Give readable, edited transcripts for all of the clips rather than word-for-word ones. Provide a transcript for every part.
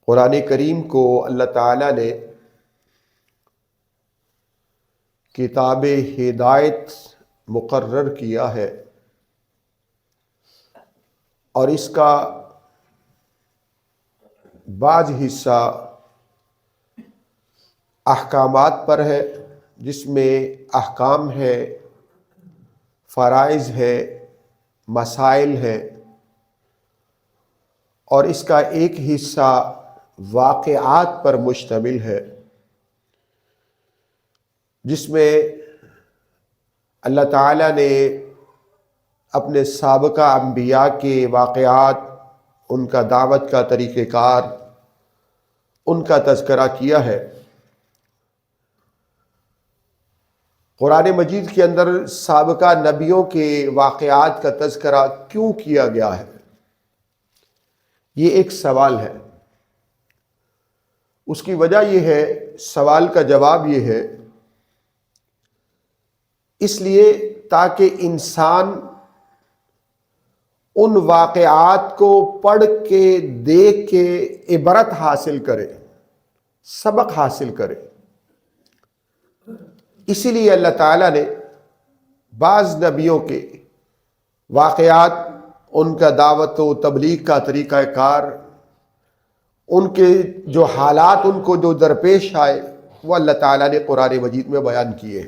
قرآن کریم کو اللہ تعالیٰ نے کتاب ہدایت مقرر کیا ہے، اور اس کا بعض حصہ احکامات پر ہے، جس میں احکام ہے، فرائض ہے، مسائل ہے، اور اس کا ایک حصہ واقعات پر مشتمل ہے، جس میں اللہ تعالیٰ نے اپنے سابقہ انبیاء کے واقعات، ان کا دعوت کا طریقہ کار، ان کا تذکرہ کیا ہے۔ قرآن مجید کے اندر سابقہ نبیوں کے واقعات کا تذکرہ کیوں کیا گیا ہے، یہ ایک سوال ہے۔ اس کی وجہ یہ ہے، سوال کا جواب یہ ہے، اس لیے تاکہ انسان ان واقعات کو پڑھ کے، دیکھ کے عبرت حاصل کرے، سبق حاصل کرے۔ اسی لیے اللہ تعالیٰ نے بعض نبیوں کے واقعات، ان کا دعوت و تبلیغ کا طریقہ کار، ان کے جو حالات ان کو جو درپیش آئے، وہ اللہ تعالیٰ نے قرآن مجید میں بیان کیے۔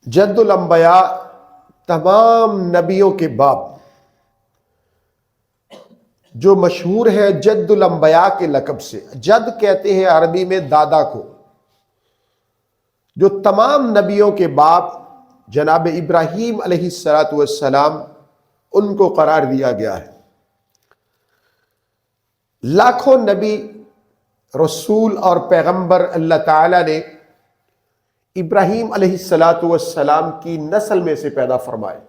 جد الانبیاء، تمام نبیوں کے باپ، جو مشہور ہے جد الانبیاء کے لقب سے۔ جد کہتے ہیں عربی میں دادا کو۔ جو تمام نبیوں کے باپ جناب ابراہیم علیہ السلام، ان کو قرار دیا گیا ہے۔ لاکھوں نبی، رسول اور پیغمبر اللہ تعالیٰ نے ابراہیم علیہ السلام کی نسل میں سے پیدا فرمائے،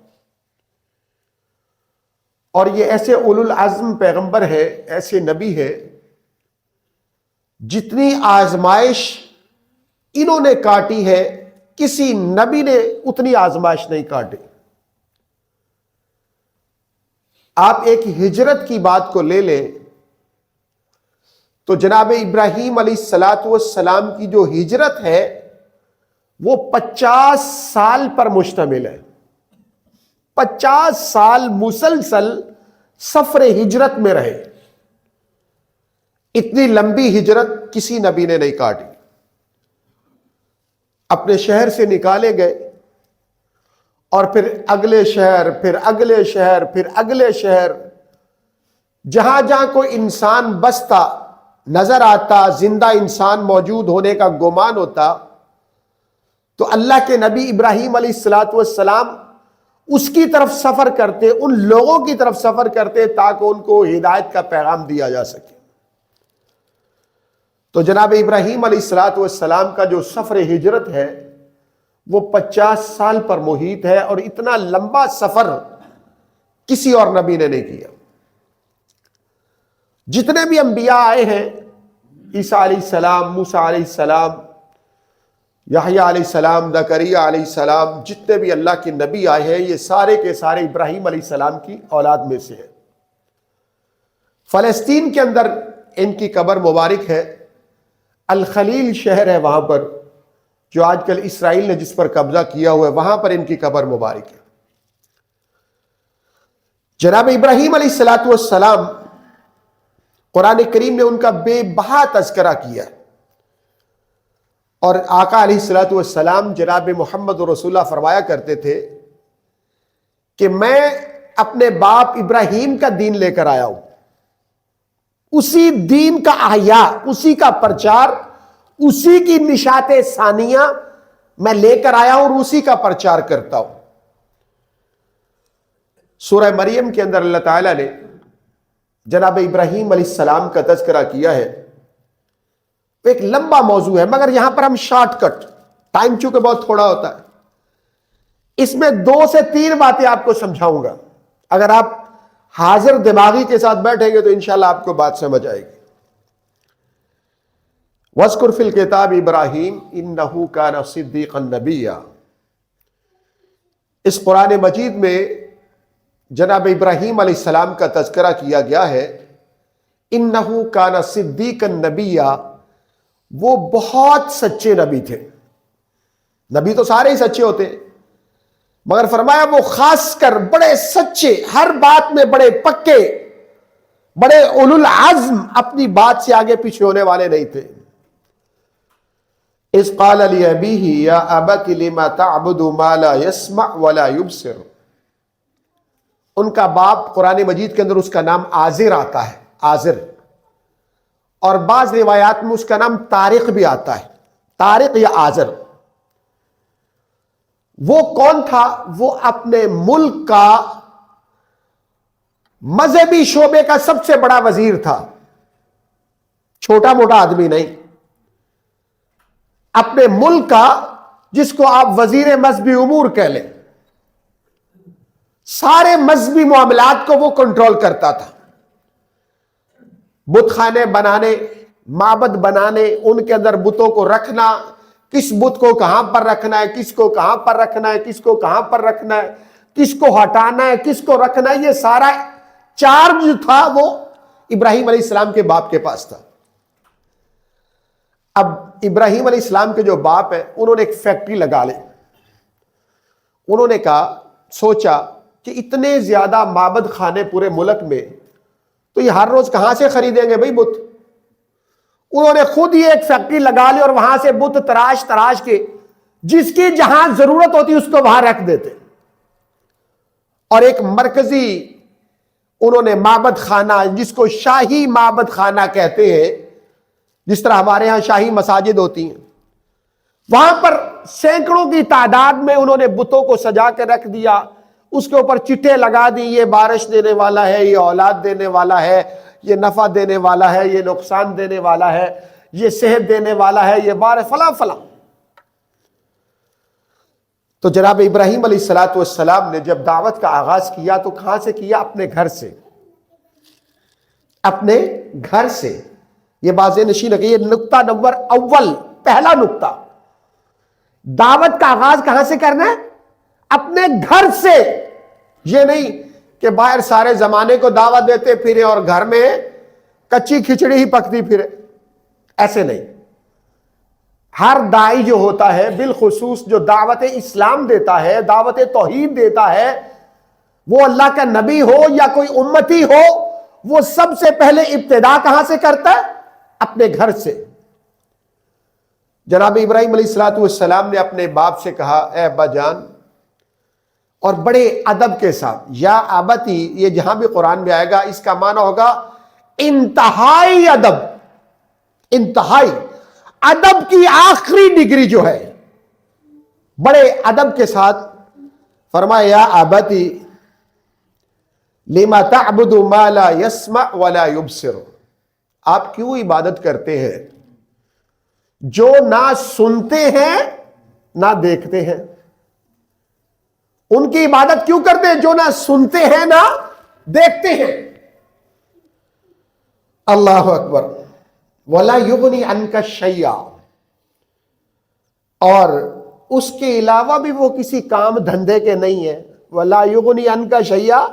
اور یہ ایسے اولو العزم پیغمبر ہے، ایسے نبی ہے، جتنی آزمائش انہوں نے کاٹی ہے، کسی نبی نے اتنی آزمائش نہیں کاٹی۔ آپ ایک ہجرت کی بات کو لے لیں تو جناب ابراہیم علیہ السلام کی جو ہجرت ہے وہ 50 سال پر مشتمل ہے۔ 50 سال مسلسل سفر ہجرت میں رہے۔ اتنی لمبی ہجرت کسی نبی نے نہیں کاٹی۔ اپنے شہر سے نکالے گئے، اور پھر اگلے شہر، پھر اگلے شہر، پھر اگلے شہر، جہاں جہاں کوئی انسان بستا نظر آتا، زندہ انسان موجود ہونے کا گمان ہوتا، تو اللہ کے نبی ابراہیم علیہ السلام اس کی طرف سفر کرتے، ان لوگوں کی طرف سفر کرتے تاکہ ان کو ہدایت کا پیغام دیا جا سکے۔ تو جناب ابراہیم علیہ السلام کا جو سفر ہجرت ہے وہ 50 سال پر محیط ہے، اور اتنا لمبا سفر کسی اور نبی نے نہیں کیا۔ جتنے بھی انبیاء آئے ہیں، عیسیٰ علیہ السلام، موسیٰ علیہ السلام، یحییٰ علیہ السلام، زکریا علیہ السلام، جتنے بھی اللہ کے نبی آئے ہیں، یہ سارے کے سارے ابراہیم علیہ السلام کی اولاد میں سے ہیں۔ فلسطین کے اندر ان کی قبر مبارک ہے، الخلیل شہر ہے وہاں پر، جو آج کل اسرائیل نے جس پر قبضہ کیا ہوا ہے، وہاں پر ان کی قبر مبارک ہے۔ جناب ابراہیم علیہ السلام، قرآن کریم نے ان کا بے بہا تذکرہ کیا ہے، اور آقا علیہ السلام جناب محمد رسول اللہ فرمایا کرتے تھے کہ میں اپنے باپ ابراہیم کا دین لے کر آیا ہوں، اسی دین کا احیاء، اسی کا پرچار، اسی کی نشات ثانیہ میں لے کر آیا ہوں، اور اسی کا پرچار کرتا ہوں۔ سورہ مریم کے اندر اللہ تعالیٰ نے جناب ابراہیم علیہ السلام کا تذکرہ کیا ہے۔ ایک لمبا موضوع ہے، مگر یہاں پر ہم شارٹ کٹ، ٹائم چونکہ بہت تھوڑا ہوتا ہے، اس میں 2 سے 3 باتیں آپ کو سمجھاؤں گا۔ اگر آپ حاضر دماغی کے ساتھ بیٹھیں گے تو انشاءاللہ آپ کو بات سمجھ آئے گی۔ وَاذْكُرْ فِي الْكِتَابِ إِبْرَاهِيمَ إِنَّهُ كَانَ صِدِّيقًا نَبِيًّا۔ اس قرآن مجید میں جناب ابراہیم علیہ السلام کا تذکرہ کیا گیا ہے، انہو کان صدیقا نبیّا، وہ بہت سچے نبی تھے. نبی تو سارے ہی سچے ہوتے ہیں، مگر فرمایا وہ خاص کر بڑے سچے، ہر بات میں بڑے پکے، بڑے اولو العزم، اپنی بات سے آگے پیچھے ہونے والے نہیں تھے. اذ قال لأبیہ یا ابت لم تعبد ما لا يسمع ولا يبصر. ان کا باپ قرآن مجید کے اندر اس کا نام آزر آتا ہے، آزر، اور بعض روایات میں اس کا نام طارق بھی آتا ہے، طارق یا آزر. وہ کون تھا؟ وہ اپنے ملک کا مذہبی شعبے کا سب سے بڑا وزیر تھا، چھوٹا موٹا آدمی نہیں، اپنے ملک کا، جس کو آپ وزیر مذہبی امور کہہ لیں، سارے مذہبی معاملات کو وہ کنٹرول کرتا تھا. بت خانے بنانے، معبد بنانے، ان کے اندر بتوں کو رکھنا، کس بت کو کہاں پر رکھنا ہے، کس کو کہاں پر رکھنا ہے، کس کو کہاں پر رکھنا ہے، کس کو ہٹانا ہے، کس کو رکھنا ہے، یہ سارا چارج جو تھا وہ ابراہیم علیہ السلام کے باپ کے پاس تھا. اب ابراہیم علیہ السلام کے جو باپ ہیں، انہوں نے ایک فیکٹری لگا لی. انہوں نے سوچا کہ اتنے زیادہ معبد خانے پورے ملک میں، تو یہ ہر روز کہاں سے خریدیں گے بھائی بت؟ انہوں نے خود ہی ایک فیکٹری لگا لی اور وہاں سے بت تراش تراش کے، جس کی جہاں ضرورت ہوتی اس کو وہاں رکھ دیتے. اور ایک مرکزی انہوں نے معبد خانہ، جس کو شاہی معبد خانہ کہتے ہیں، جس طرح ہمارے ہاں شاہی مساجد ہوتی ہیں، وہاں پر سینکڑوں کی تعداد میں انہوں نے بتوں کو سجا کے رکھ دیا. اس کے اوپر چٹے لگا دی، یہ بارش دینے والا ہے، یہ اولاد دینے والا ہے، یہ نفع دینے والا ہے، یہ نقصان دینے والا ہے، یہ صحت دینے والا ہے، یہ فلاں فلاں. تو جناب ابراہیم علیہ السلام نے جب دعوت کا آغاز کیا تو کہاں سے کیا؟ اپنے گھر سے، اپنے گھر سے. یہ واضح نشین ہے کہ یہ نقطہ نمبر اول، پہلا نقطہ، دعوت کا آغاز کہاں سے کرنا ہے؟ اپنے گھر سے. یہ نہیں کہ باہر سارے زمانے کو دعوت دیتے پھرے اور گھر میں کچی کھچڑی ہی پکتی پھرے، ایسے نہیں. ہر داعی جو ہوتا ہے، بالخصوص جو دعوت اسلام دیتا ہے، دعوت توحید دیتا ہے، وہ اللہ کا نبی ہو یا کوئی امتی ہو، وہ سب سے پہلے ابتدا کہاں سے کرتا ہے؟ اپنے گھر سے. جناب ابراہیم علیہ السلام نے اپنے باپ سے کہا، اے ابا جان، اور بڑے ادب کے ساتھ. یا ابتی، یہ جہاں بھی قرآن میں آئے گا اس کا معنی ہوگا انتہائی ادب. انتہائی ادب کی آخری ڈگری جو ہے، بڑے ادب کے ساتھ فرمایا، یا ابتی لما تعبد ما لا يسمع ولا يبصر. آپ کیوں عبادت کرتے ہیں جو نہ سنتے ہیں نہ دیکھتے ہیں؟ ان کی عبادت کیوں کرتے ہیں جو نہ سنتے ہیں نہ دیکھتے ہیں؟ اللہ اکبر. ولا یغنی عنک شیئا، اور اس کے علاوہ بھی وہ کسی کام دھندے کے نہیں ہیں. ولا یغنی عنک شیئا،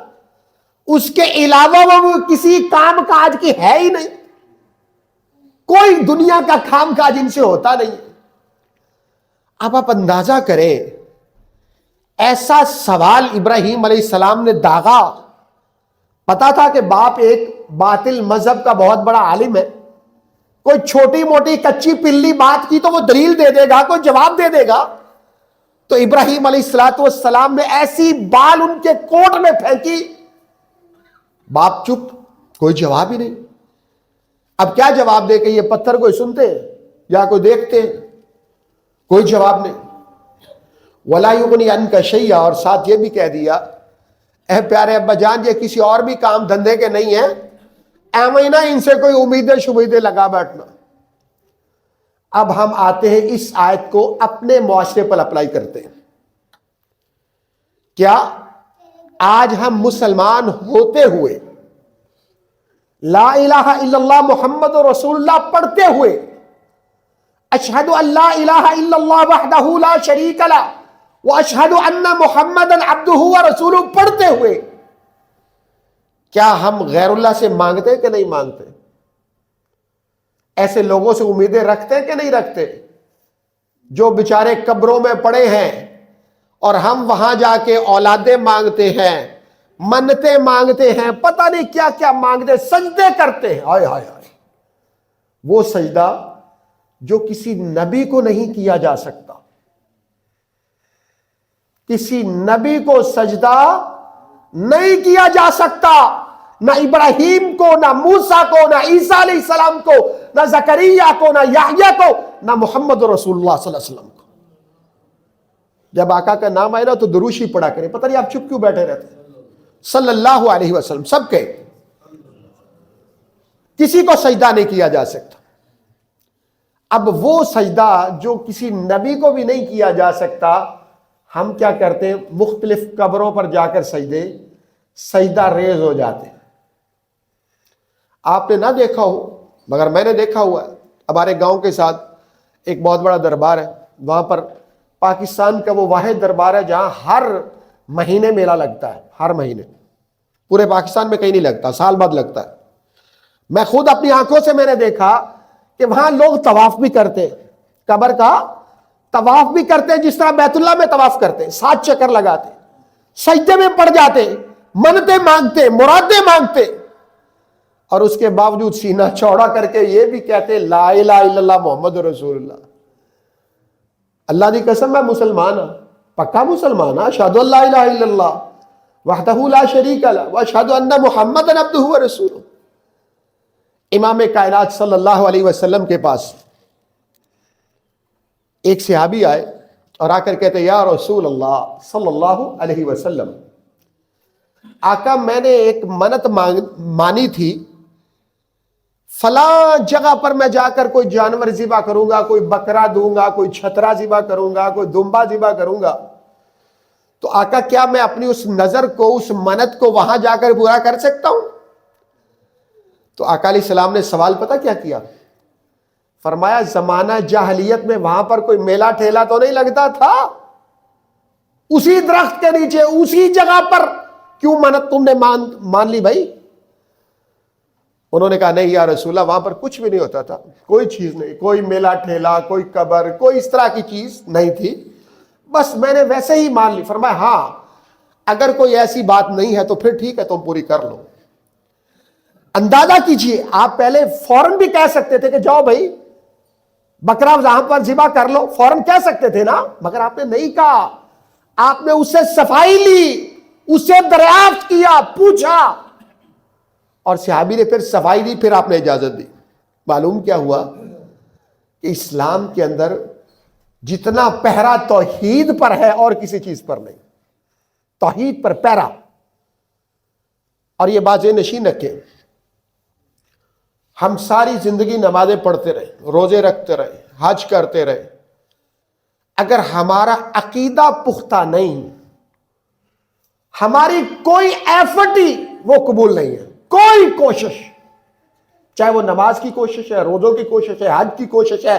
اس کے علاوہ وہ کسی کام کاج کی ہے ہی نہیں، کوئی دنیا کا کام کاج ان سے ہوتا نہیں. اب آپ اندازہ کریں، ایسا سوال ابراہیم علیہ السلام نے داغا. پتا تھا کہ باپ ایک باطل مذہب کا بہت بڑا عالم ہے، کوئی چھوٹی موٹی کچی پلی بات کی تو وہ دلیل دے دے گا، کوئی جواب دے دے گا. تو ابراہیم علیہ السلام نے ایسی بال ان کے کوٹ میں پھینکی، باپ چپ، کوئی جواب ہی نہیں. اب کیا جواب دے کہ یہ پتھر کوئی سنتے ہیں یا کوئی دیکھتے ہیں؟ کوئی جواب نہیں. ولا یغنی عنک شیئا، اور ساتھ یہ بھی کہہ دیا، اے پیارے ابا جان، یہ کسی اور بھی کام دھندے کے نہیں ہیں، ایویں نہ ان سے کوئی امیدیں شمیدیں لگا بیٹھنا. اب ہم آتے ہیں اس آیت کو اپنے معاشرے پر اپلائی کرتے ہیں. کیا آج ہم مسلمان ہوتے ہوئے لا الہ الا اللہ محمد رسول اللہ پڑھتے ہوئے، اشہد ان لا الہ الا اللہ وحدہ لا شریک لہ واشہد ان محمدا عبدہ ورسولہ پڑھتے ہوئے، کیا ہم غیر اللہ سے مانگتے کہ نہیں مانگتے؟ ایسے لوگوں سے امیدیں رکھتے کہ نہیں رکھتے جو بیچارے قبروں میں پڑے ہیں اور ہم وہاں جا کے اولادیں مانگتے ہیں، منتیں مانگتے ہیں، پتہ نہیں کیا کیا مانگتے، سجدے کرتے ہیں، ہائے ہائے ہائے، وہ سجدہ جو کسی نبی کو نہیں کیا جا سکتا، کسی نبی کو سجدہ نہیں کیا جا سکتا، نہ ابراہیم کو، نہ موسیٰ کو، نہ عیسیٰ علیہ السلام کو، نہ زکریا کو، نہ یحییٰ کو، نہ محمد رسول اللہ صلی اللہ علیہ وسلم کو۔ جب آقا کا نام آئے نا تو دروشی پڑھا کریں، پتہ نہیں آپ چپ کیوں بیٹھے رہتے ہیں، صلی اللہ علیہ وسلم سب کے، کسی کو سجدہ نہیں کیا جا سکتا۔ اب وہ سجدہ جو کسی نبی کو بھی نہیں کیا جا سکتا، ہم کیا کرتے ہیں؟ مختلف قبروں پر جا کر سجدہ ریز ہو جاتے ہیں۔ آپ نے نہ دیکھا ہو مگر میں نے دیکھا ہوا ہے، ہمارے گاؤں کے ساتھ ایک بہت بڑا دربار ہے، وہاں پر پاکستان کا وہ واحد دربار ہے جہاں ہر مہینے میلہ لگتا ہے، ہر مہینے، پورے پاکستان میں کہیں نہیں لگتا، سال بعد لگتا ہے۔ میں خود اپنی آنکھوں سے میں نے دیکھا کہ وہاں لوگ طواف بھی کرتے، قبر کا طواف بھی کرتے، جس طرح بیت اللہ میں طواف کرتے، 7 چکر لگاتے، سجدے میں پڑ جاتے، منتیں مانگتے، مرادیں مانگتے، اور اس کے باوجود سینہ چوڑا کر کے یہ بھی کہتے لا الہ الا اللہ محمد رسول اللہ۔ اللہ دی قسم میں مسلمان ہوں، پکا مسلمان ہوں، اشہد ان لا الہ الا اللہ وحدہ لا شریک لہ واشہد ان محمدا عبدہ ورسولہ۔ امام کائنات صلی اللہ علیہ وسلم کے پاس ایک صحابی آئے اور آ کر کہتے یا رسول اللہ صلی اللہ علیہ وسلم، آقا میں نے ایک منت مانی تھی، فلاں جگہ پر میں جا کر کوئی جانور ذبح کروں گا، کوئی بکرا دوں گا، کوئی چھترا ذبح کروں گا، کوئی دمبا ذبح کروں گا، تو آقا کیا میں اپنی اس نظر کو، اس منت کو وہاں جا کر پورا کر سکتا ہوں؟ تو آقا علیہ السلام نے سوال پتہ کیا کیا؟ فرمایا زمانہ جاہلیت میں وہاں پر کوئی میلہ ٹھیلا تو نہیں لگتا تھا؟ اسی درخت کے نیچے، اسی جگہ پر کیوں منت تم نے مان لی بھائی؟ انہوں نے کہا نہیں یا رسول اللہ، وہاں پر کچھ بھی نہیں ہوتا تھا، کوئی چیز نہیں، کوئی میلہ ٹھیلا، کوئی قبر، کوئی اس طرح کی چیز نہیں تھی، بس میں نے ویسے ہی مان لی۔ فرمایا ہاں اگر کوئی ایسی بات نہیں ہے تو پھر ٹھیک ہے، تم پوری کر لو۔ اندازہ کیجئے، آپ پہلے فوراً بھی کہہ سکتے تھے کہ جاؤ بھائی بکرا وہاں پر ذبح کر لو، فوراً کہہ سکتے تھے نا، مگر آپ نے نہیں کہا، آپ نے اس سے صفائی لی، اس سے دریافت کیا، پوچھا، اور صحابی نے پھر صفائی دی، پھر آپ نے اجازت دی۔ معلوم کیا ہوا کہ اسلام کے اندر جتنا پہرا توحید پر ہے اور کسی چیز پر نہیں، توحید پر پہرا۔ اور یہ بات نشین رکھیں، ہم ساری زندگی نمازیں پڑھتے رہے، روزے رکھتے رہے، حج کرتے رہے، اگر ہمارا عقیدہ پختہ نہیں، ہماری کوئی ایفرٹ ہی وہ قبول نہیں ہے، کوئی کوشش، چاہے وہ نماز کی کوشش ہے، روزوں کی کوشش ہے، حج کی کوشش ہے،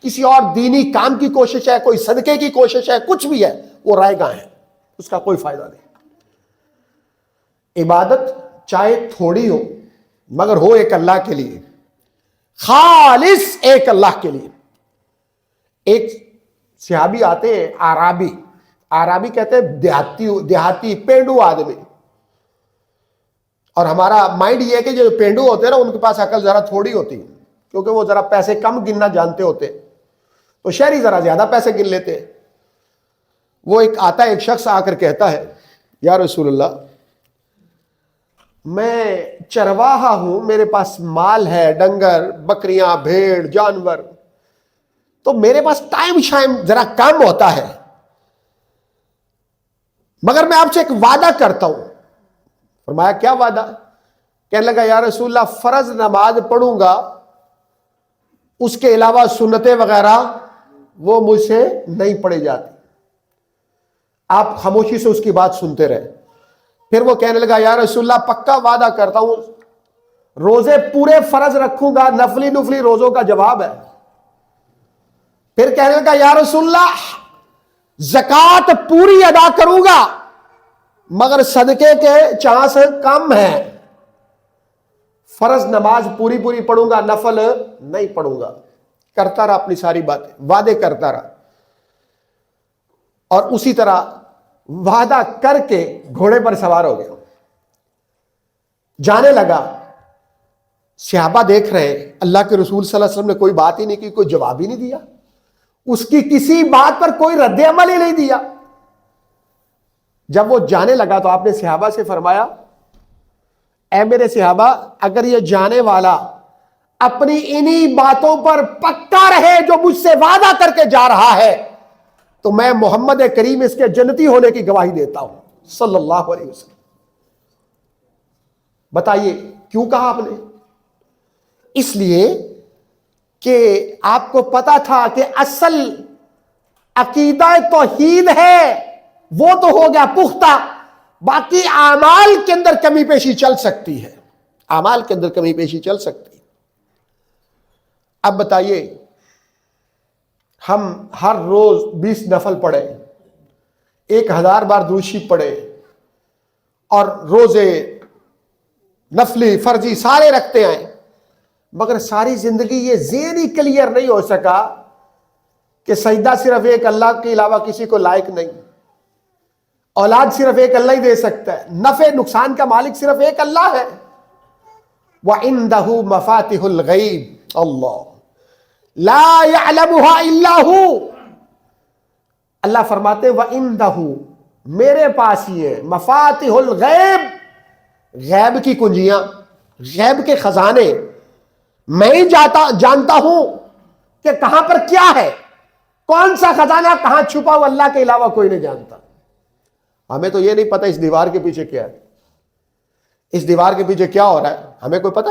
کسی اور دینی کام کی کوشش ہے، کوئی صدقے کی کوشش ہے، کچھ بھی ہے، وہ رائے گاہ ہے، اس کا کوئی فائدہ نہیں۔ عبادت چاہے تھوڑی ہو مگر ہو ایک اللہ کے لیے، خالص ایک اللہ کے لیے۔ ایک صحابی آتے ہیں، عرابی کہتے ہیں دیہاتی پینڈو آدمی، اور ہمارا مائنڈ یہ ہے کہ جو پینڈو ہوتے ہیں نا ان کے پاس عقل ذرا تھوڑی ہوتی ہے، کیونکہ وہ ذرا پیسے کم گننا جانتے ہوتے، تو شہری ذرا زیادہ پیسے گن لیتے۔ وہ ایک شخص آ کر کہتا ہے یا رسول اللہ میں چرواہا ہوں، میرے پاس مال ہے، ڈنگر، بکریاں، بھیڑ، جانور، تو میرے پاس ٹائم ذرا کم ہوتا ہے، مگر میں آپ سے ایک وعدہ کرتا ہوں۔ فرمایا کیا وعدہ؟ کہنے لگا یا رسول اللہ فرض نماز پڑھوں گا، اس کے علاوہ سنتیں وغیرہ وہ مجھ سے نہیں پڑھی جاتی۔ آپ خاموشی سے اس کی بات سنتے رہے۔ پھر وہ کہنے لگا یا رسول اللہ پکا وعدہ کرتا ہوں روزے پورے فرض رکھوں گا، نفلی روزوں کا جواب ہے۔ پھر کہنے لگا یا رسول اللہ زکوٰۃ پوری ادا کروں گا مگر صدقے کے چانس کم ہیں۔ فرض نماز پوری پوری پڑھوں گا، نفل نہیں پڑھوں گا، کرتا رہا اپنی ساری باتیں، وعدے کرتا رہا، اور اسی طرح وعدہ کر کے گھوڑے پر سوار ہو گیا، جانے لگا۔ صحابہ دیکھ رہے ہیں اللہ کے رسول صلی اللہ علیہ وسلم نے کوئی بات ہی نہیں کی، کوئی جواب ہی نہیں دیا، اس کی کسی بات پر کوئی رد عمل ہی نہیں دیا۔ جب وہ جانے لگا تو آپ نے صحابہ سے فرمایا، اے میرے صحابہ، اگر یہ جانے والا اپنی انہی باتوں پر پکا رہے جو مجھ سے وعدہ کر کے جا رہا ہے تو میں محمد کریم اس کے جنتی ہونے کی گواہی دیتا ہوں صلی اللہ علیہ وسلم۔ بتائیے کیوں کہا آپ نے؟ اس لیے کہ آپ کو پتا تھا کہ اصل عقیدہ توحید ہے وہ تو ہو گیا پختہ، باقی اعمال کے اندر کمی پیشی چل سکتی ہے، اعمال کے اندر کمی پیشی چل سکتی ہے۔ اب بتائیے، ہم ہر روز 20 نفل پڑھے، 1000 بار درود شریف پڑھے، اور روزے نفلی فرضی سارے رکھتے ہیں، مگر ساری زندگی یہ ذہن ہی کلیئر نہیں ہو سکا کہ سجدہ صرف ایک اللہ کے علاوہ کسی کو لائق نہیں، اولاد صرف ایک اللہ ہی دے سکتا ہے، نفع نقصان کا مالک صرف ایک اللہ ہے۔ وَعِندَهُ مَفَاتِحُ الْغَيْبِ اللہ لا يَعْلَمُهَا إِلَّا هُوَ۔ اللہ فرماتے ہیں وَعِندَهُ، میرے پاس ہی ہے، مفاتح الغیب، غیب کی کنجیاں، غیب کے خزانے میں ہی جانتا ہوں کہ کہاں پر کیا ہے، کون سا خزانہ کہاں چھپا ہوا، اللہ کے علاوہ کوئی نہیں جانتا۔ ہمیں تو یہ نہیں پتا اس دیوار کے پیچھے کیا ہے، اس دیوار کے پیچھے کیا ہو رہا ہے، ہمیں کوئی پتا؟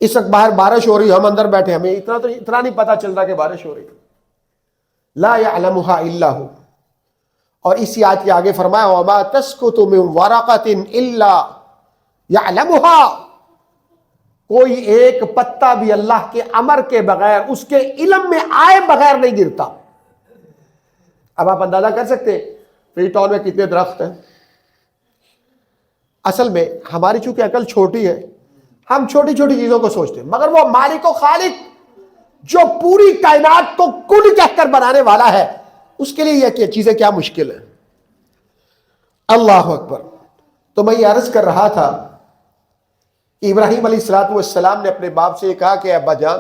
اس وقت باہر بارش ہو رہی، ہم اندر بیٹھے، ہمیں اتنا نہیں پتا چل رہا کہ بارش ہو رہی۔ لا يعلمها الا هو۔ اور اسی آیت کے آگے فرمایا وما تسقط من ورقة الا يعلمها، کوئی ایک پتا بھی اللہ کے امر کے بغیر، اس کے علم میں آئے بغیر نہیں گرتا۔ اب آپ اندازہ کر سکتے فری ٹاؤن میں کتنے درخت ہیں؟ اصل میں ہماری چونکہ عقل چھوٹی ہے، ہم چھوٹی چھوٹی چیزوں کو سوچتے ہیں، مگر وہ مالک و خالق جو پوری کائنات کو کل کہہ کر بنانے والا ہے، اس کے لیے یہ چیزیں کیا مشکل ہیں۔ اللہ اکبر۔ تو میں یہ عرض کر رہا تھا، ابراہیم علیہ السلام نے اپنے باپ سے یہ کہا کہ ابا جان،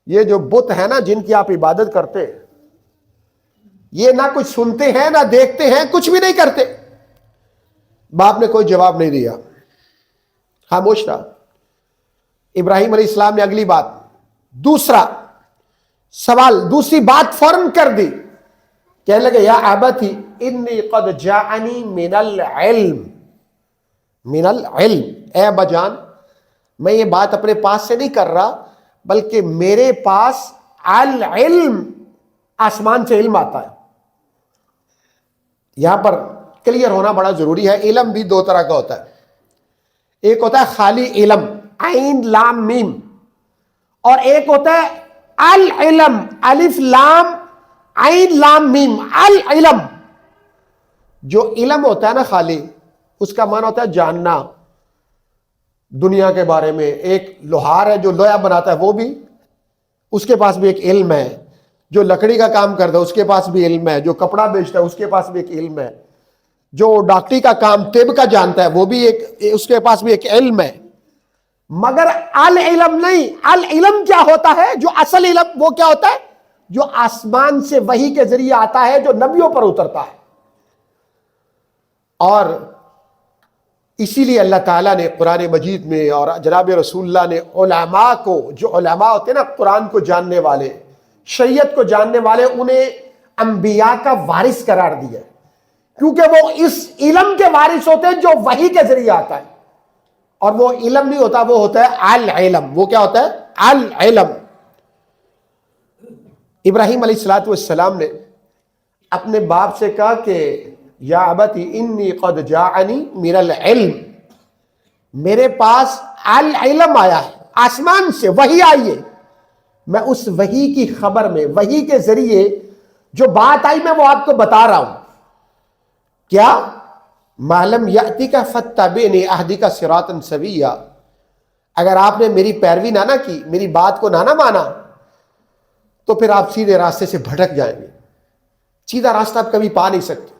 یہ جو بت ہے نا جن کی آپ عبادت کرتے، یہ نہ کچھ سنتے ہیں نہ دیکھتے ہیں، کچھ بھی نہیں کرتے۔ باپ نے کوئی جواب نہیں دیا، خاموش رہا۔ ابراہیم علیہ السلام نے اگلی بات، دوسرا سوال، دوسری بات فوراً کر دی، کہنے لگے یا ابتی انی قد جاءنی من العلم، من العلم، اے ابا جان میں یہ بات اپنے پاس سے نہیں کر رہا، بلکہ میرے پاس العلم، آسمان سے علم آتا ہے۔ یہاں پر کلیئر ہونا بڑا ضروری ہے، علم بھی دو طرح کا ہوتا ہے، ایک ہوتا ہے خالی علم عین لام میم، اور ایک ہوتا ہے العلم الف لام عین لام میم، العلم۔ جو علم ہوتا ہے نا خالی، اس کا معنی ہوتا ہے جاننا دنیا کے بارے میں۔ ایک لوہار ہے جو لوہا بناتا ہے، وہ بھی اس کے پاس بھی ایک علم ہے، جو لکڑی کا کام کرتا ہے اس کے پاس بھی علم ہے، جو کپڑا بیچتا ہے اس کے پاس بھی ایک علم ہے، جو ڈاکٹری کا کام طب کا جانتا ہے وہ بھی اس کے پاس بھی ایک علم ہے۔ مگر العلم نہیں، العلم کیا ہوتا ہے؟ جو اصل علم وہ کیا ہوتا ہے؟ جو آسمان سے وحی کے ذریعے آتا ہے، جو نبیوں پر اترتا ہے۔ اور اسی لیے اللہ تعالیٰ نے قرآن مجید میں اور جناب رسول اللہ نے علماء کو، جو علماء ہوتے ہیں نا قرآن کو جاننے والے، شریعت کو جاننے والے، انہیں انبیاء کا وارث قرار دیا ہے، کیونکہ وہ اس علم کے وارث ہوتے ہیں جو وحی کے ذریعے آتا ہے۔ اور وہ علم نہیں ہوتا، وہ ہوتا ہے العلم۔ وہ کیا ہوتا ہے؟ العلم۔ ابراہیم علیہ السلام نے اپنے باپ سے کہا کہ یا ابتی انی قد جاءنی من العلم، میرے پاس العلم آیا ہے، آسمان سے وحی آئی ہے، میں اس وحی کی خبر میں، وحی کے ذریعے جو بات آئی میں وہ آپ کو بتا رہا ہوں۔ کیا؟ معلم یاتی کا فتبعنی اہدی کا صراطا سویا، اگر آپ نے میری پیروی نہ کی، میری بات کو نہ مانا، تو پھر آپ سیدھے راستے سے بھٹک جائیں گے، سیدھا راستہ آپ کبھی پا نہیں سکتے۔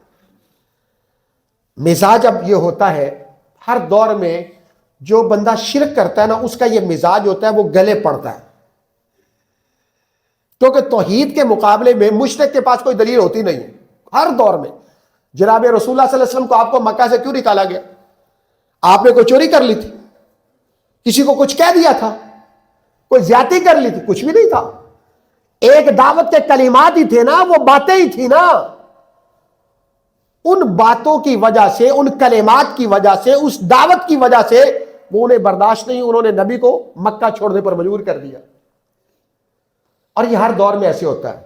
مزاج اب یہ ہوتا ہے ہر دور میں، جو بندہ شرک کرتا ہے نا، اس کا یہ مزاج ہوتا ہے، وہ گلے پڑتا ہے، کیونکہ توحید کے مقابلے میں مشرک کے پاس کوئی دلیل ہوتی نہیں ہے ہر دور میں۔ جناب رسول اللہ صلی اللہ علیہ وسلم کو آپ کو مکہ سے کیوں نکالا گیا؟ آپ نے کوئی چوری کر لی تھی؟ کسی کو کچھ کہہ دیا تھا؟ کوئی زیادتی کر لی تھی؟ کچھ بھی نہیں تھا، ایک دعوت کے کلمات ہی تھے نا، وہ باتیں ہی تھی نا۔ ان باتوں کی وجہ سے، ان کلمات کی وجہ سے، اس دعوت کی وجہ سے وہ انہیں برداشت نہیں، انہوں نے نبی کو مکہ چھوڑنے پر مجبور کر دیا۔ اور یہ ہر دور میں ایسے ہوتا ہے۔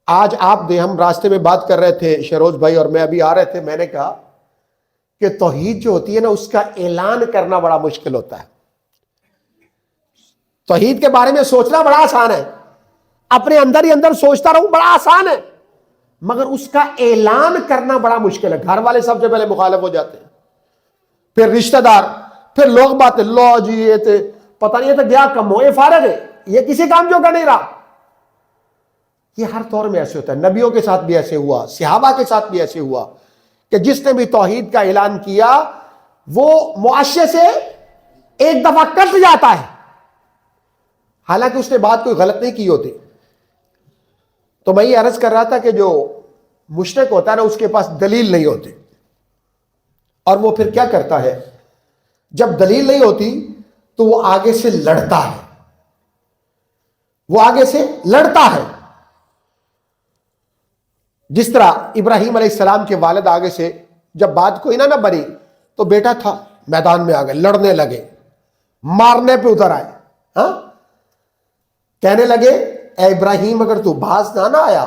آج ہم راستے میں بات کر رہے تھے شیروز بھائی اور میں، ابھی آ رہے تھے، میں نے کہا کہ توحید جو ہوتی ہے نا، اس کا اعلان کرنا بڑا مشکل ہوتا ہے۔ توحید کے بارے میں سوچنا بڑا آسان ہے، اپنے اندر ہی اندر سوچتا رہوں بڑا آسان ہے، مگر اس کا اعلان کرنا بڑا مشکل ہے۔ گھر والے سب سے پہلے مخالف ہو جاتے ہیں، پھر رشتہ دار، پھر لوگ باتیں، لو جی یہ تھے پتہ نہیں، یہ تو گیا کم ہو، یہ فارغ ہے، یہ کسی کام جو کا نہیں رہا۔ یہ ہر دور میں ایسے ہوتا ہے، نبیوں کے ساتھ بھی ایسے ہوا، صحابہ کے ساتھ بھی ایسے ہوا کہ جس نے بھی توحید کا اعلان کیا وہ معاشرے سے ایک دفعہ کٹ جاتا ہے، حالانکہ اس نے بات کوئی غلط نہیں کی ہوتی۔ تو میں یہ عرض کر رہا تھا کہ جو مشرک ہوتا ہے نا، اس کے پاس دلیل نہیں ہوتی، اور وہ پھر کیا کرتا ہے، جب دلیل نہیں ہوتی تو وہ آگے سے لڑتا ہے، وہ آگے سے لڑتا ہے۔ جس طرح ابراہیم علیہ السلام کے والد آگے سے جب بات کوئی نہ بنی تو بیٹا تھا میدان میں آ گئے، لڑنے لگے، مارنے پہ اتر آئے، ہاں کہنے لگے اے ابراہیم اگر تو باز نہ آیا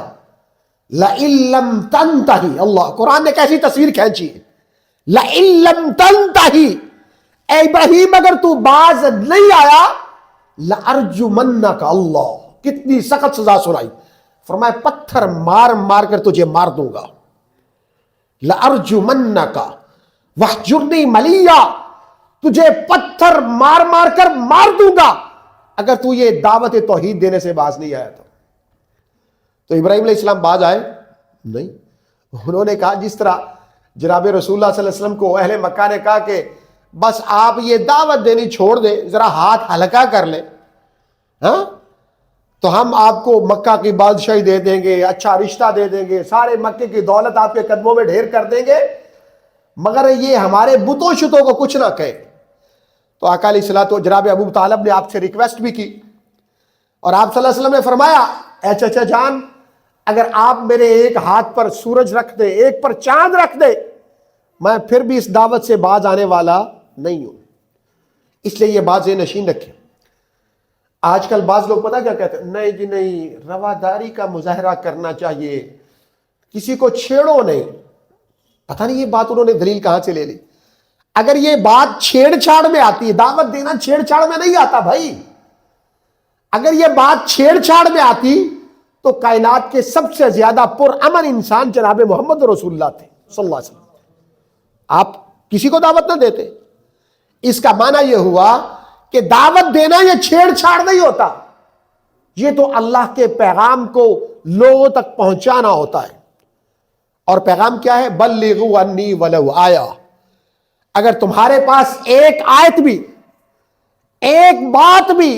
لَإِن لَمْ تَنْتَهِ، اللہ قرآن نے کیسی تصویر کھینچی ہے، لَإِن لَمْ تَنْتَهِ، اے ابراہیم اگر تو باز نہیں آیا لَأَرْجُمَنَّكَ، اللہ کتنی سخت سزا سنائی، فرمایا پتھر مار مار کر تجھے مار دوں گا، لَأَرْجُمَنَّكَ وَاحْجُرْنِي مَلِيًّا، تجھے پتھر مار مار کر مار دوں گا اگر تو یہ دعوت توحید دینے سے باز نہیں آیا تو ابراہیم علیہ السلام باز آئے نہیں۔ انہوں نے کہا جس طرح جناب رسول اللہ صلی اللہ علیہ وسلم کو اہل مکہ نے کہا کہ بس آپ یہ دعوت دینی چھوڑ دیں، ذرا ہاتھ ہلکا کر لیں، ہاں تو ہم آپ کو مکہ کی بادشاہی دے دیں گے، اچھا رشتہ دے دیں گے، سارے مکے کی دولت آپ کے قدموں میں ڈھیر کر دیں گے، مگر یہ ہمارے بتوں شتوں کو کچھ نہ کہے۔ تو آقا علیہ الصلوۃ جناب ابو طالب نے آپ سے ریکویسٹ بھی کی، اور آپ صلی اللہ علیہ وسلم نے فرمایا اے چچا جان، اگر آپ میرے ایک ہاتھ پر سورج رکھ دے، ایک پر چاند رکھ دے، میں پھر بھی اس دعوت سے باز آنے والا نہیں ہوں، اس لیے یہ بات نشین رکھیں۔ آج کل بعض لوگ پتہ کیا کہتے ہیں، نہیں جی نہیں، رواداری کا مظاہرہ کرنا چاہیے، کسی کو چھیڑو نہیں۔ پتہ نہیں یہ بات انہوں نے دلیل کہاں سے لے لی۔ اگر یہ بات چھیڑ چھاڑ میں آتی ہے، دعوت دینا چھیڑ چھاڑ میں نہیں آتا بھائی، اگر یہ بات چھیڑ چھاڑ میں آتی تو کائنات کے سب سے زیادہ پرامن انسان جناب محمد رسول اللہ تھے صلی اللہ علیہ وسلم، آپ کسی کو دعوت نہ دیتے۔ اس کا معنی یہ ہوا کہ دعوت دینا یہ چھیڑ چھاڑ نہیں ہوتا، یہ تو اللہ کے پیغام کو لوگوں تک پہنچانا ہوتا ہے۔ اور پیغام کیا ہے؟ بلغوا انی ولو آیا، اگر تمہارے پاس ایک آیت بھی، ایک بات بھی،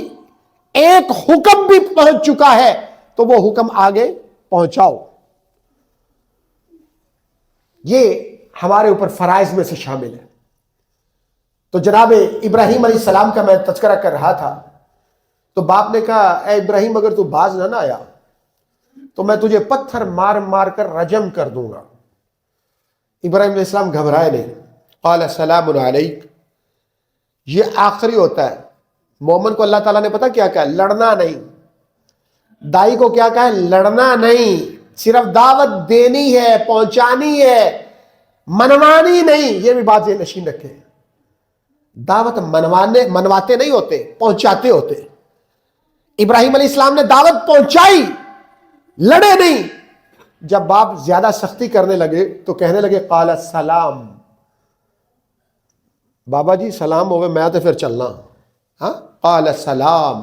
ایک حکم بھی پہنچ چکا ہے تو وہ حکم آگے پہنچاؤ۔ یہ ہمارے اوپر فرائض میں سے شامل ہے۔ تو جناب ابراہیم علیہ السلام کا میں تذکرہ کر رہا تھا، تو باپ نے کہا اے ابراہیم اگر تو باز نہ آیا تو میں تجھے پتھر مار مار کر رجم کر دوں گا۔ ابراہیم علیہ السلام گھبرائے نہیں، قال سلام علیک۔ یہ آخری ہوتا ہے، مومن کو اللہ تعالیٰ نے پتہ کیا کہا؟ لڑنا نہیں۔ دائی کو کیا کہا ہے؟ لڑنا نہیں، صرف دعوت دینی ہے، پہنچانی ہے، منوانی نہیں۔ یہ بھی بات یہ نشین رکھے، دعوت منواتے نہیں ہوتے، پہنچاتے ہوتے۔ ابراہیم علیہ السلام نے دعوت پہنچائی، لڑے نہیں۔ جب باپ زیادہ سختی کرنے لگے تو کہنے لگے قال السلام، بابا جی سلام ہوئے میں تو پھر چلنا. ہاں قال السلام,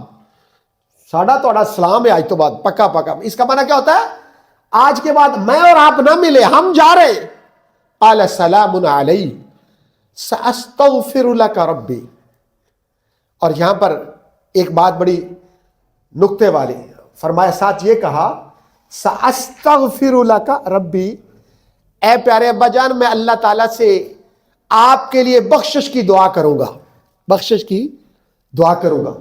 ساڑھا توڑا سلام ہے آج تو بعد پکا پکا. اس کا معنی کیا ہوتا ہے؟ آج کے بعد میں اور آپ نہ ملے, ہم جا رہے. قال السلام علی ساستغفر لک ربی. اور یہاں پر ایک بات بڑی نکتے والی فرمایا, ساتھ یہ کہا ساستغفر لک ربی, اے پیارے ابا جان میں اللہ تعالیٰ سے آپ کے لیے بخشش کی دعا کروں گا, بخشش کی دعا کروں گا.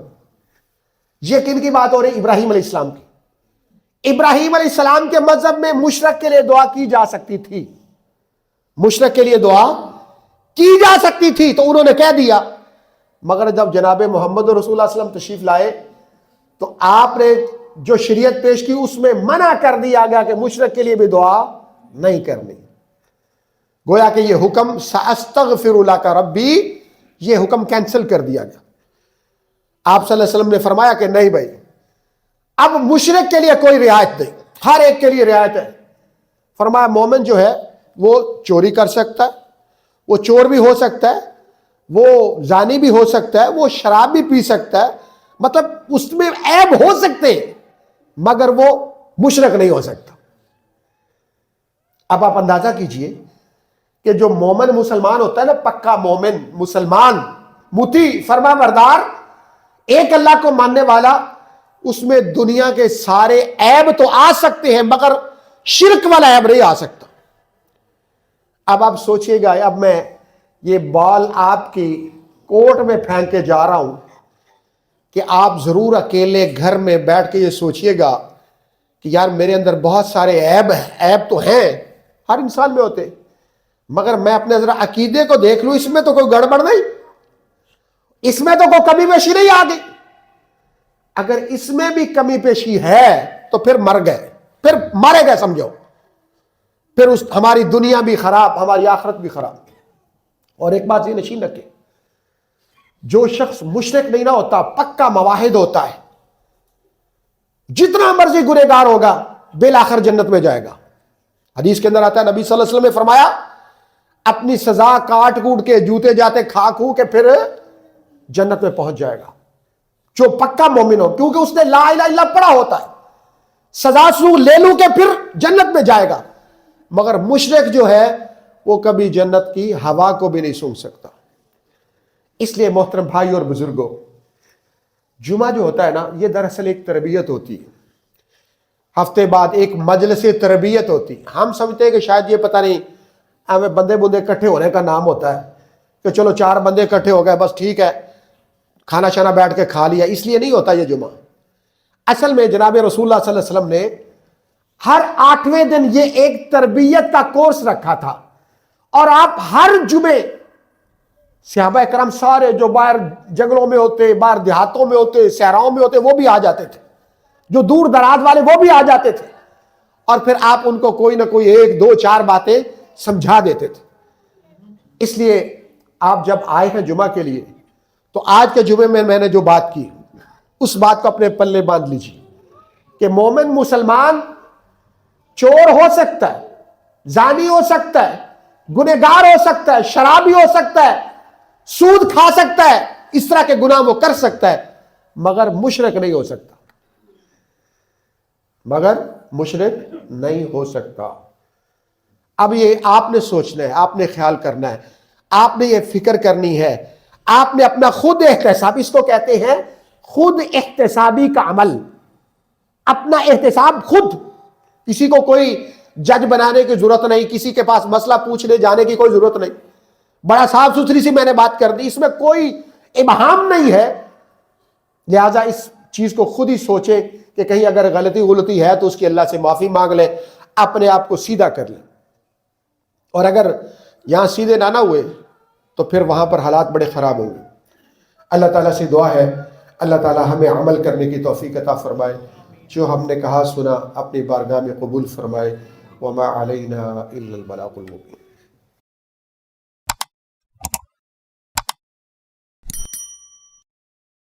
یہ کن کی بات ہو رہی؟ ابراہیم علیہ السلام کی. ابراہیم علیہ السلام کے مذہب میں مشرک کے لیے دعا کی جا سکتی تھی, مشرک کے لیے دعا کی جا سکتی تھی, تو انہوں نے کہہ دیا. مگر جب جناب محمد رسول اللہ صلی اللہ علیہ وسلم تشریف لائے تو آپ نے جو شریعت پیش کی اس میں منع کر دیا گیا کہ مشرک کے لیے بھی دعا نہیں کرنی. گویا کہ یہ حکم ساستغفر لک ربی, یہ حکم کینسل کر دیا گیا. آپ صلی اللہ علیہ وسلم نے فرمایا کہ نہیں بھائی, اب مشرک کے لیے کوئی رعایت نہیں, ہر ایک کے لیے رعایت ہے. فرمایا مومن جو ہے وہ چوری کر سکتا ہے, وہ چور بھی ہو سکتا ہے, وہ زانی بھی ہو سکتا ہے, وہ شراب بھی پی سکتا ہے, مطلب اس میں عیب ہو سکتے ہیں, مگر وہ مشرک نہیں ہو سکتا. اب آپ اندازہ کیجئے کہ جو مومن مسلمان ہوتا ہے نا, پکا مومن مسلمان مطیع فرما بردار, ایک اللہ کو ماننے والا, اس میں دنیا کے سارے عیب تو آ سکتے ہیں مگر شرک والا عیب نہیں آ سکتا. اب آپ سوچئے گا, اب میں یہ بال آپ کی کوٹ میں پھینک کے جا رہا ہوں کہ آپ ضرور اکیلے گھر میں بیٹھ کے یہ سوچئے گا کہ یار میرے اندر بہت سارے عیب تو ہیں, ہر انسان میں ہوتے, مگر میں اپنے ذرا عقیدے کو دیکھ لوں, اس میں تو کوئی گڑبڑ نہیں, اس میں تو کوئی کمی پیشی نہیں آ گئی. اگر اس میں بھی کمی پیشی ہے تو پھر مر گئے, پھر مارے گئے سمجھو, پھر ہماری دنیا بھی خراب, ہماری آخرت بھی خراب. اور ایک بات یہ نشین رکھے, جو شخص مشرک نہیں نہ ہوتا, پکا موحد ہوتا ہے, جتنا مرضی گنہگار ہوگا بالآخر جنت میں جائے گا. حدیث کے اندر آتا ہے, نبی صلی اللہ علیہ وسلم نے فرمایا اپنی سزا کاٹ کوٹ کے جوتے جاتے کھا کھو کے پھر جنت میں پہنچ جائے گا, جو پکا مومن ہو, کیونکہ اس نے لا الہ الا اللہ پڑھا ہوتا ہے. سزا سو لے لوں کے پھر جنت میں جائے گا. مگر مشرک جو ہے وہ کبھی جنت کی ہوا کو بھی نہیں سونگ سکتا. اس لیے محترم بھائی اور بزرگوں, جمعہ جو ہوتا ہے نا, یہ دراصل ایک تربیت ہوتی ہے. ہفتے بعد ایک مجلس تربیت ہوتی. ہم سمجھتے ہیں کہ شاید یہ پتہ نہیں ہمیں بندے بندے اکٹھے ہونے کا نام ہوتا ہے کہ چلو 4 بندے اکٹھے ہو گئے بس ٹھیک ہے, کھانا شانا بیٹھ کے کھا لیا. اس لیے نہیں ہوتا یہ جمعہ. اصل میں جناب رسول اللہ صلی اللہ علیہ وسلم نے ہر 8ویں دن یہ ایک تربیت کا کورس رکھا تھا, اور آپ ہر جمعے صحابہ کرام سارے جو باہر جنگلوں میں ہوتے, باہر دیہاتوں میں ہوتے, صحراؤں میں ہوتے, وہ بھی آ جاتے تھے, جو دور دراز والے وہ بھی آ جاتے تھے, اور پھر آپ ان کو کوئی نہ کوئی 1 2 4 باتیں سمجھا دیتے تھے. اس لیے آپ جب آئے ہیں جمعہ کے لیے تو آج کے جمعے میں نے جو بات کی اس بات کو اپنے پلے باندھ لیجیے کہ مومن مسلمان چور ہو سکتا ہے, زانی ہو سکتا ہے, گنہگار ہو سکتا ہے, شرابی ہو سکتا ہے, سود کھا سکتا ہے, اس طرح کے گناہ وہ کر سکتا ہے, مگر مشرک نہیں ہو سکتا, مگر مشرک نہیں ہو سکتا. اب یہ آپ نے سوچنا ہے, آپ نے خیال کرنا ہے, آپ نے یہ فکر کرنی ہے, آپ نے اپنا خود احتساب, اس کو کہتے ہیں خود احتسابی کا عمل, اپنا احتساب خود. کسی کو کوئی جج بنانے کی ضرورت نہیں, کسی کے پاس مسئلہ پوچھنے جانے کی کوئی ضرورت نہیں. بڑا صاف ستھری سی میں نے بات کر دی, اس میں کوئی ابہام نہیں ہے. لہذا اس چیز کو خود ہی سوچیں کہ کہیں اگر غلطی ہے تو اس کی اللہ سے معافی مانگ لیں, اپنے آپ کو سیدھا کر لیں. اور اگر یہاں سیدھے نہ ہوئے تو پھر وہاں پر حالات بڑے خراب ہوں گے. اللہ تعالیٰ سے دعا ہے اللہ تعالیٰ ہمیں عمل کرنے کی توفیق عطا فرمائے, جو ہم نے کہا سنا اپنی بارگاہ میں قبول فرمائے. وما علینا الا البلاغ المبین.